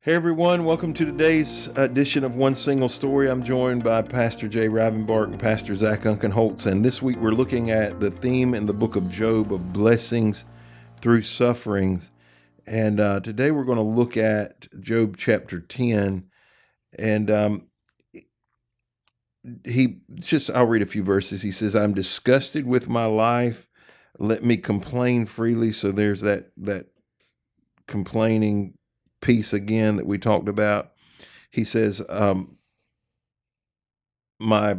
Hey everyone, welcome to today's edition of One Single Story. I'm joined by Pastor Jay Rivenbark and Pastor Zack Unkenholz, and this week we're looking at the theme in the book of Job of blessings through sufferings. And today we're going to look at Job chapter 10, and I'll read a few verses. He says, "I'm disgusted with my life. Let me complain freely." So there's that complaining piece again that we talked about. He says, my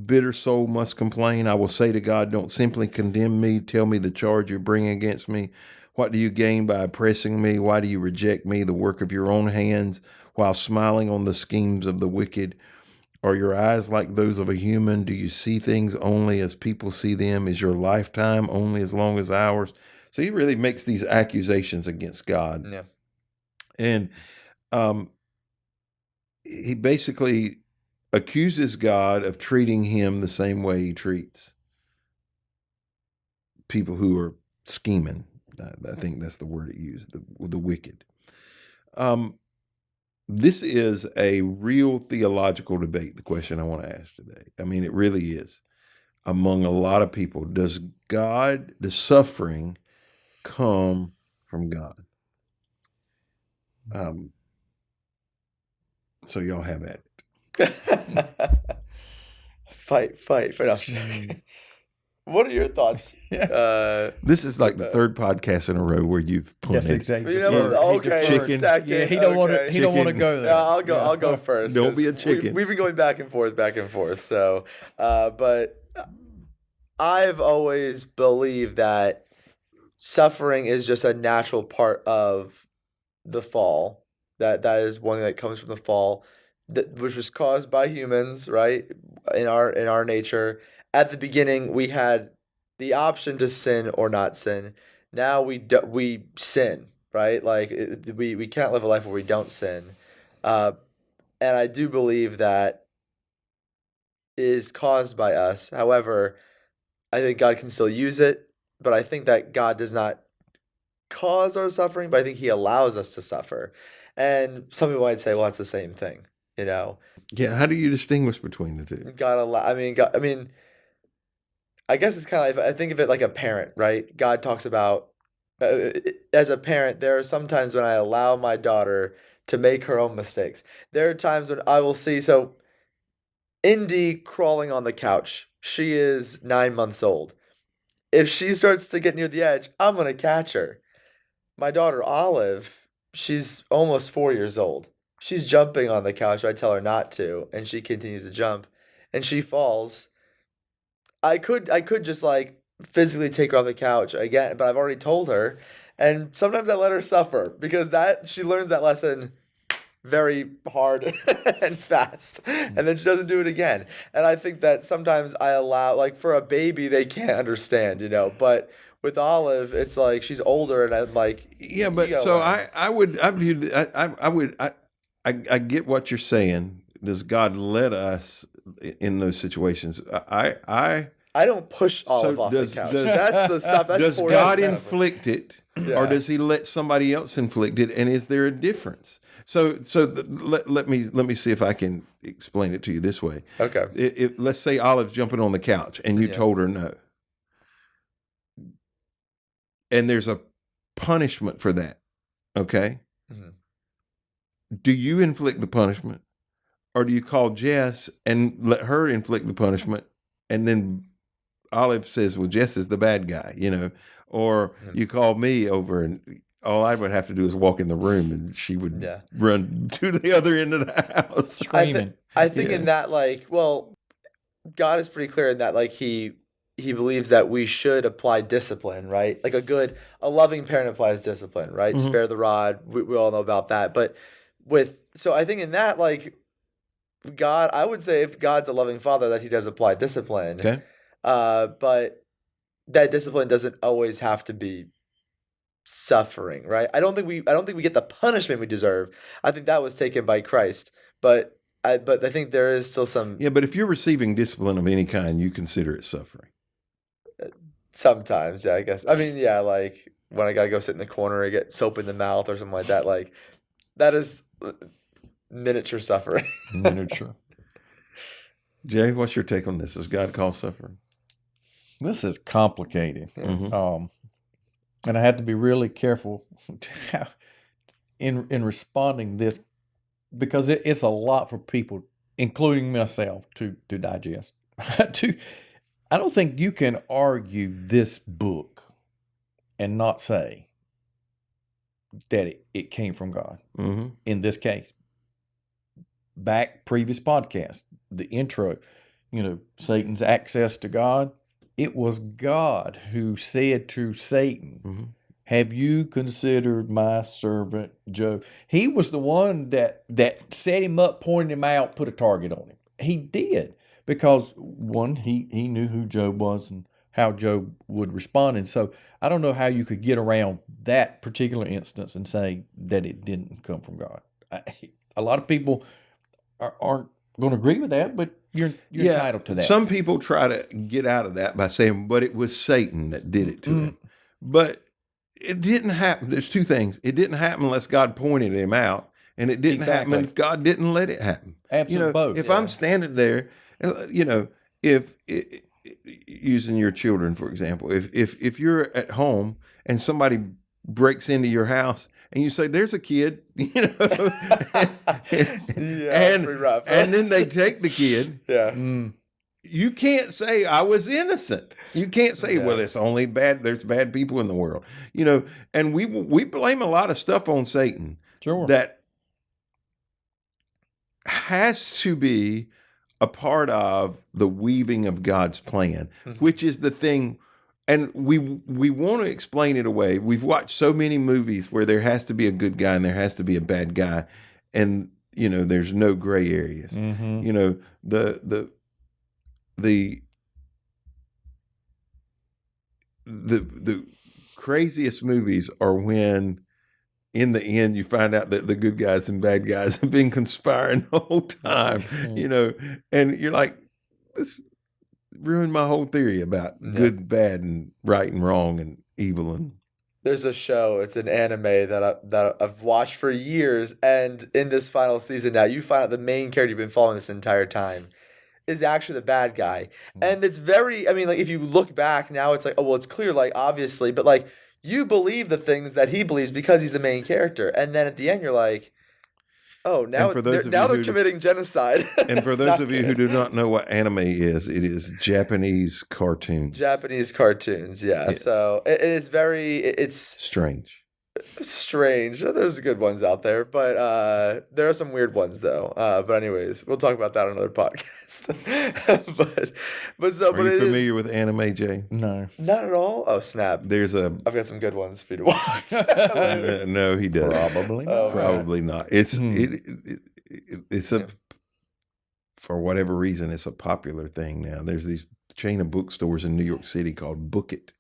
bitter soul must complain. I will say to God, don't simply condemn me. Tell me the charge you're bringing against me. What do you gain by oppressing me? Why do you reject me, the work of your own hands, while smiling on the schemes of the wicked? Are your eyes like those of a human? Do you see things only as people see them? Is your lifetime only as long as ours? So he really makes these accusations against God. Yeah. And he basically accuses God of treating him the same way he treats people who are scheming. I think that's the word it used, the wicked. This is a real theological debate, the question I want to ask today. I mean, it really is. Among a lot of people, does suffering come from God? So y'all have at it. Fight. I'm sorry. What are your thoughts? This is like the third podcast in a row where you've pointed. Yes, exactly. You know, okay, Chicken. second. Yeah, he don't want to. He don't want to go there. Yeah, I'll go first. Don't be a chicken. We've been going back and forth. So, but I've always believed that suffering is just a natural part of the fall. That is one thing that comes from the fall, which was caused by humans, right? In our nature. At the beginning, we had the option to sin or not sin. Now we sin, right? Like we can't live a life where we don't sin. And I do believe that is caused by us. However, I think God can still use it, but I think that God does not cause our suffering, but I think he allows us to suffer. And some people might say, well, it's the same thing, you know? Yeah, how do you distinguish between the two? I guess it's kind of like, I think of it like a parent, right? God talks about, as a parent, there are some times when I allow my daughter to make her own mistakes. There are times when I will see, so Indy crawling on the couch. She is 9 months old. If she starts to get near the edge, I'm going to catch her. My daughter Olive, she's almost 4 years old. She's jumping on the couch. I tell her not to, and she continues to jump, and she falls. I could just like physically take her off the couch again, but I've already told her, and sometimes I let her suffer because that she learns that lesson very hard and fast, and then she doesn't do it again. And I think that sometimes I allow, like for a baby, they can't understand, but with Olive, it's like she's older, and I'm like, yeah, but so I get what you're saying. Does God let us in those situations? I don't push Olive off the couch. That's the stuff. Does God inflict it, or does he let somebody else inflict it? And is there a difference? Let me see if I can explain it to you this way. Okay. Let's say Olive's jumping on the couch, and you told her no. And there's a punishment for that, okay? Mm-hmm. Do you inflict the punishment, or do you call Jess and let her inflict the punishment, and then Olive says, well, Jess is the bad guy, or you call me over, and all I would have to do is walk in the room, and she would run to the other end of the house. Screaming. I think in that, God is pretty clear in that, he believes that we should apply discipline, right? Like a loving parent applies discipline, right? Mm-hmm. Spare the rod. We all know about that. But so I think in that, God, I would say if God's a loving father, that he does apply discipline. Okay. But that discipline doesn't always have to be suffering, right? I don't think we get the punishment we deserve. I think that was taken by Christ. But I think there is still some. Yeah, but if you're receiving discipline of any kind, you consider it suffering. Sometimes, yeah, I guess. I mean, yeah, like when I gotta go sit in the corner and get soap in the mouth or something like that, That is miniature suffering. Miniature. Jay, what's your take on this? Does God cause suffering? This is complicated. Mm-hmm. And I had to be really careful in responding this because it's a lot for people, including myself, to digest. I don't think you can argue this book and not say that it came from God. Mm-hmm. In this case, previous podcast, the intro, Satan's access to God. It was God who said to Satan, Mm-hmm. have you considered my servant Job? He was the one that set him up, pointed him out, put a target on him. He did because, one, he knew who Job was and how Job would respond. And so I don't know how you could get around that particular instance and say that it didn't come from God. A lot of people aren't going to agree with that, but you're entitled to that. Some people try to get out of that by saying, but it was Satan that did it to him. But it didn't happen. There's two things. It didn't happen unless God pointed him out, and it didn't happen if God didn't let it happen. Absolutely, both. If I'm standing there, if using your children, for example, if you're at home and somebody breaks into your house and you say, there's a kid, Yeah, and, pretty rough. and then they take the kid. Yeah. You can't say I was innocent. You can't say, well, it's only bad. There's bad people in the world, and we blame a lot of stuff on Satan. Sure. That has to be a part of the weaving of God's plan, which is the thing. And we want to explain it away. We've watched so many movies where there has to be a good guy and there has to be a bad guy, and there's no gray areas. Mm-hmm. The craziest movies are when, in the end, you find out that the good guys and bad guys have been conspiring the whole time. And you're like, this ruined my whole theory about good, bad, and right and wrong and evil. And there's a show, it's an anime that I've watched for years, and in this final season now, you find out the main character you've been following this entire time is actually the bad guy. And it's very, if you look back now, it's like, oh, well, it's clear, obviously, but you believe the things that he believes because he's the main character. And then at the end, you're like, oh, now they're committing genocide. And for those of you who do not know what anime is, it is Japanese cartoons. Japanese cartoons, yeah. Yes. So it is it's strange. There's good ones out there, but there are some weird ones though. But anyways, we'll talk about that on another podcast. Are you familiar with anime, Jay? No, not at all. Oh snap! I've got some good ones for you to watch. No, he doesn't. Probably not. Probably not. It's for whatever reason, it's a popular thing now. There's these chain of bookstores in New York City called Book It.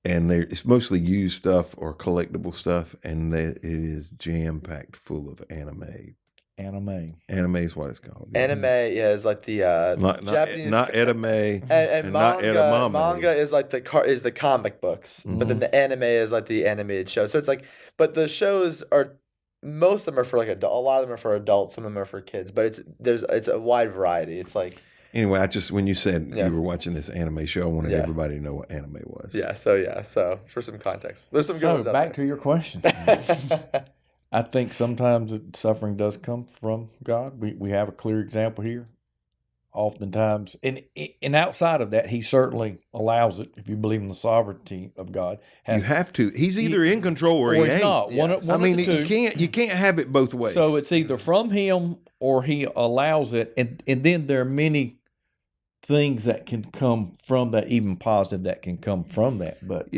And it's mostly used stuff or collectible stuff, and it is jam-packed full of anime. Anime is what it's called. Anime, is like the Japanese, not edame, and not edamame. Manga is like the comic books, but then the anime is like the animated show. So it's but the shows most of them are for a lot of them are for adults, some of them are for kids, but it's a wide variety. It's Anyway, when you said you were watching this anime show, I wanted everybody to know what anime was. So for some context, there's some good ones out there. Back to your question. I think sometimes suffering does come from God. We have a clear example here. Oftentimes, and outside of that, he certainly allows it. If you believe in the sovereignty of God, you have to. He's either in control or he ain't. Not. Yes. You can't have it both ways. So it's either from him or he allows it, and then there are many things that can come from that, even positive that can come from that. But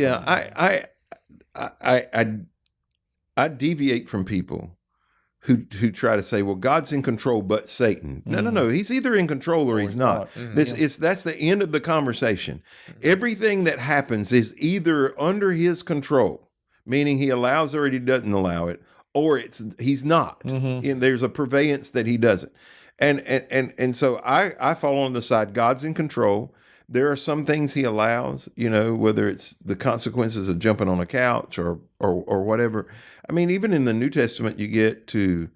I deviate from people who try to say, well, God's in control, but Satan. No. He's either in control or he's not. That's the end of the conversation. Everything that happens is either under his control, meaning he allows or he doesn't allow it, or he's not. And there's a purveyance that he doesn't. And so I fall on the side, God's in control, there are some things he allows, whether it's the consequences of jumping on a couch or whatever. I mean, even in the New Testament, you get to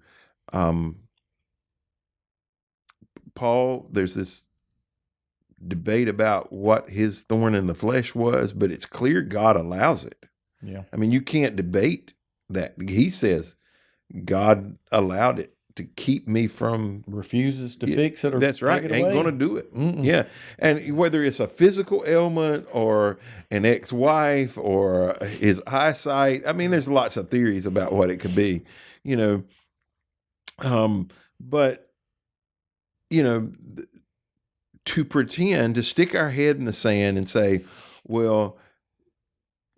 Paul, there's this debate about what his thorn in the flesh was, but it's clear God allows it. Yeah. I mean, you can't debate that. He says God allowed it to keep me from refuses to fix it or that's right. take it Ain't away. going to do it. Yeah. And whether it's a physical ailment or an ex-wife or his eyesight, I mean, there's lots of theories about what it could be, but to pretend, to stick our head in the sand and say, well,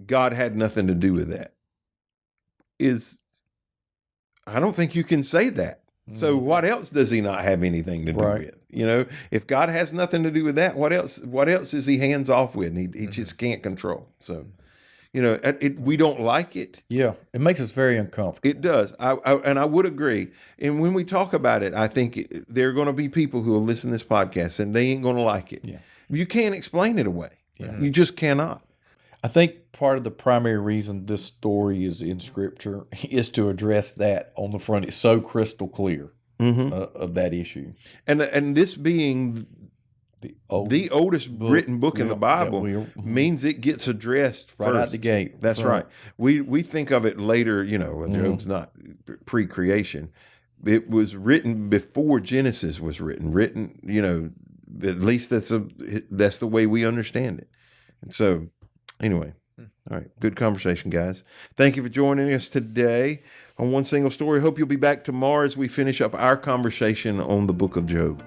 God had nothing to do with that I don't think you can say that. So what else does he not have anything to do with? If God has nothing to do with that, what else is he hands off with? And he just can't control. So, we don't like it. Yeah. It makes us very uncomfortable. It does. And I would agree. And when we talk about it, I think there are going to be people who will listen to this podcast and they ain't going to like it. Yeah. You can't explain it away. Yeah. You just cannot. I think part of the primary reason this story is in Scripture is to address that on the front. It's so crystal clear of that issue. And this being the oldest written book in the Bible means it gets addressed right first. out the gate. That's right. We think of it later, Job's not pre-creation. It was written before Genesis was written, at least that's the way we understand it. And so anyway, all right, good conversation, guys. Thank you for joining us today on One Single Story. Hope you'll be back tomorrow as we finish up our conversation on the book of Job.